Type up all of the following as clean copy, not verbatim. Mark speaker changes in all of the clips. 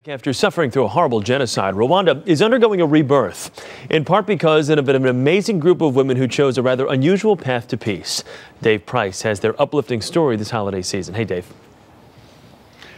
Speaker 1: After suffering through a horrible genocide, Rwanda is undergoing a rebirth, in part because of an amazing group of women who chose a rather unusual path to peace. Dave Price has their uplifting story this holiday season. Hey, Dave.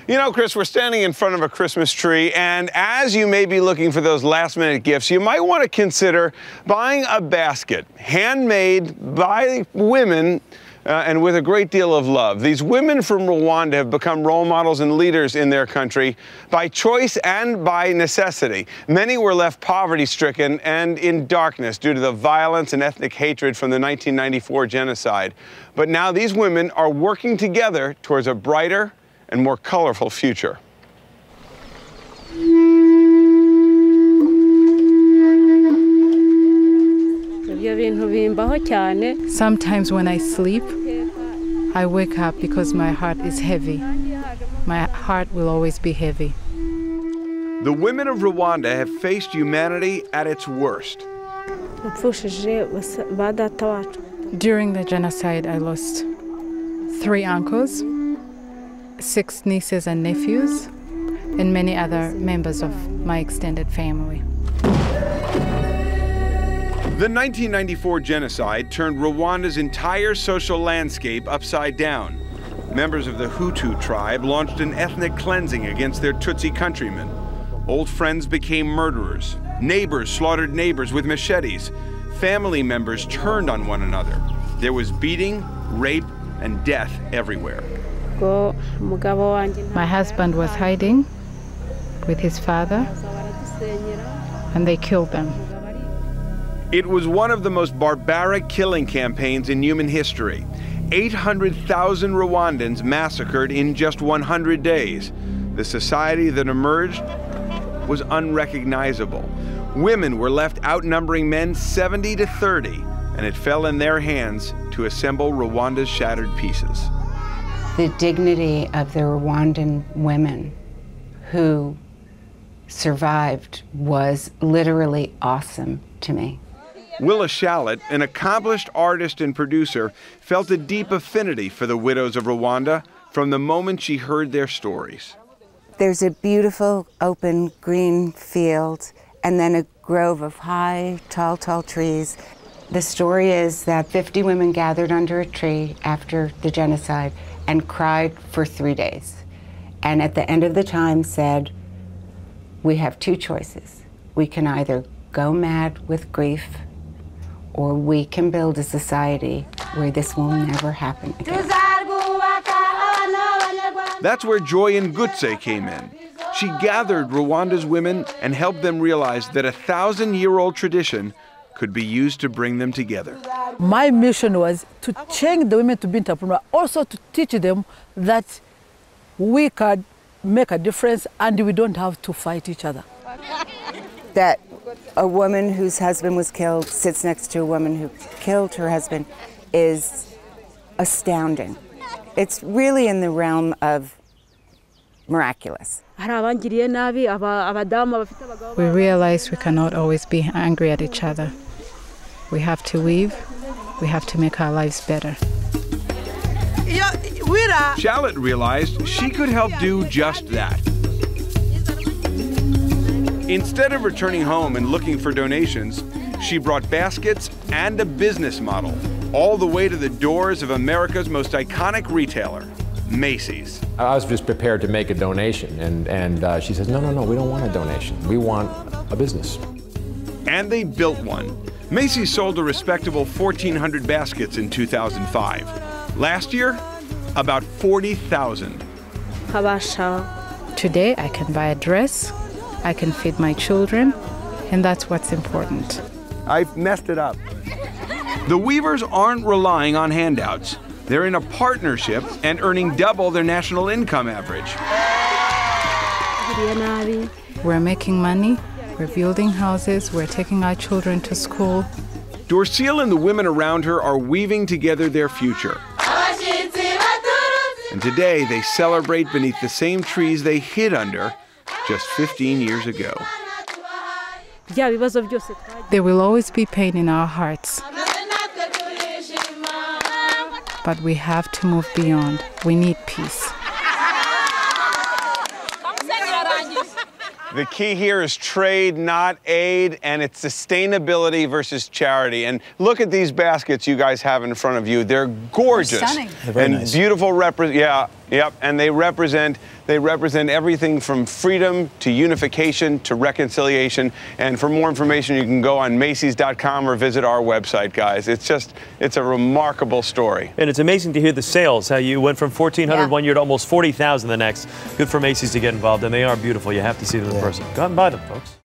Speaker 2: You know, Chris, we're standing in front of a Christmas tree, and as you may be looking for those last-minute gifts, you might want to consider buying a basket, handmade by women, and with a great deal of love. These women from Rwanda have become role models and leaders in their country by choice and by necessity. Many were left poverty-stricken and in darkness due to the violence and ethnic hatred from the 1994 genocide. But now these women are working together towards a brighter and more colorful future.
Speaker 3: Sometimes when I sleep, I wake up because my heart is heavy. My heart will always be heavy.
Speaker 2: The women of Rwanda have faced humanity at its worst.
Speaker 3: During the genocide, I lost 3 uncles, 6 nieces and nephews, and many other members of my extended family.
Speaker 2: The 1994 genocide turned Rwanda's entire social landscape upside down. Members of the Hutu tribe launched an ethnic cleansing against their Tutsi countrymen. Old friends became murderers. Neighbors slaughtered neighbors with machetes. Family members turned on one another. There was beating, rape, and death everywhere.
Speaker 3: My husband was hiding with his father, and they killed them.
Speaker 2: It was one of the most barbaric killing campaigns in human history. 800,000 Rwandans massacred in just 100 days. The society that emerged was unrecognizable. Women were left outnumbering men 70 to 30, and it fell in their hands to assemble Rwanda's shattered pieces.
Speaker 4: The dignity of the Rwandan women who survived was literally awesome to me.
Speaker 2: Willa Shallot, an accomplished artist and producer, felt a deep affinity for the widows of Rwanda from the moment she heard their stories.
Speaker 4: There's a beautiful open green field and then a grove of high, tall trees. The story is that 50 women gathered under a tree after the genocide and cried for 3 days. And at the end of the time said, we have 2 choices. We can either go mad with grief, or we can build a society where this will never happen again.
Speaker 2: That's where Joy Ngutse came in. She gathered Rwanda's women and helped them realize that a 1,000-year-old tradition could be used to bring them together.
Speaker 5: My mission was to change the women to be entrepreneurs, also to teach them that we can make a difference and we don't have to fight each other.
Speaker 4: That a woman whose husband was killed sits next to a woman who killed her husband is astounding. It's really in the realm of miraculous.
Speaker 3: We realize we cannot always be angry at each other. We have to weave. We have to make our lives better.
Speaker 2: Shallot realized she could help do just that. Instead of returning home and looking for donations, she brought baskets and a business model all the way to the doors of America's most iconic retailer, Macy's.
Speaker 6: I was just prepared to make a donation, and she says, no, we don't want a donation. We want a business.
Speaker 2: And they built one. Macy's sold a respectable 1,400 baskets in 2005. Last year, about 40,000.
Speaker 3: Today, I can buy a dress, I can feed my children, and that's what's important.
Speaker 2: I've messed it up. The weavers aren't relying on handouts. They're in a partnership and earning double their national income average.
Speaker 3: We're making money, we're building houses, we're taking our children to school.
Speaker 2: Dorcille and the women around her are weaving together their future. And today they celebrate beneath the same trees they hid under just 15 years ago.
Speaker 3: There will always be pain in our hearts. But we have to move beyond. We need peace.
Speaker 2: The key here is trade, not aid, and it's sustainability versus charity. And look at these baskets you guys have in front of you. They're gorgeous.
Speaker 7: They're stunning.
Speaker 1: They're very
Speaker 2: and
Speaker 1: nice.
Speaker 2: Beautiful. And they represent everything from freedom to unification to reconciliation. And for more information, you can go on Macy's.com or visit our website, guys. It's a remarkable story.
Speaker 1: And it's amazing to hear the sales, how you went from 1,400
Speaker 7: Yeah.
Speaker 1: one year to almost 40,000 the next. Good for Macy's to get involved, and they are beautiful. You have to see them in person. Go out and buy them, folks.